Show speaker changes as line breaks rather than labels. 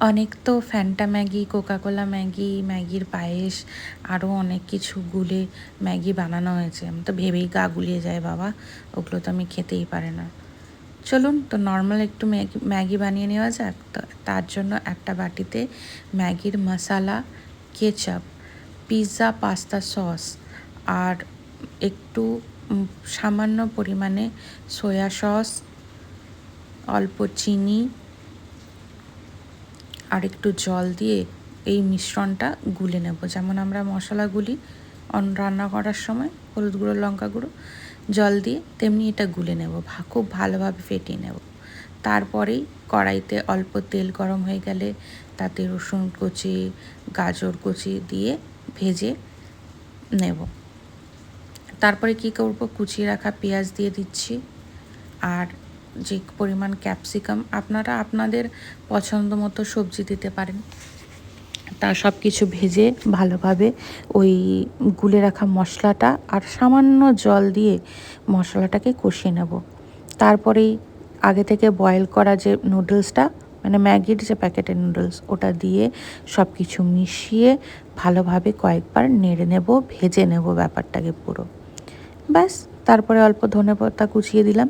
অনেক তো Fanta Maggi, Coca Cola Maggi, ম্যাগির পায়েস আরও অনেক কিছু গুলে ম্যাগি বানানো হয়েছে। আমি তো ভেবেই গা গুলিয়ে যায় বাবা, ওগুলো তো আমি খেতেই পারে না। চলুন তো নর্মাল একটু ম্যাগি বানিয়ে নেওয়া যাক। তো তার জন্য একটা বাটিতে ম্যাগির মশালা, কেচাপ, পিৎজা পাস্তা সস আর একটু সামান্য পরিমাণে সয়া সস, অল্প চিনি আর একটু জল দিয়ে এই মিশ্রণটা গুলে নেব। যেমন আমরা মশলা গুলি রান্না করার সময় হলুদ গুঁড়ো, লঙ্কা গুঁড়ো, জল দিয়ে, তেমনি এটা গুলে নেব, খুব ভালোভাবে ফেটিয়ে নেব। তারপরেই কড়াইতে অল্প তেল গরম হয়ে গেলে তাতে রসুন কুচি, গাজর কুচি দিয়ে ভেজে নেব। তারপরে কী করব, কুচিয়ে রাখা পেঁয়াজ দিয়ে দিচ্ছি, আর যে পরিমাণ ক্যাপসিকাম, আপনারা আপনাদের পছন্দ মতো সবজি দিতে পারেন। তা সব কিছু ভেজে ভালোভাবে ওই গুলে রাখা মশলাটা আর সামান্য জল দিয়ে মশলাটাকে কষিয়ে নেব। তারপরেই আগে থেকে বয়েল করা যে নুডলসটা, মানে ম্যাগির যে প্যাকেটের নুডলস, ওটা দিয়ে সব কিছু মিশিয়ে ভালোভাবে কয়েকবার নেড়ে নেব, ভেজে নেব ব্যাপারটাকে পুরো। ব্যাস, তারপরে অল্প ধনেপাতা কুচিয়ে দিলাম।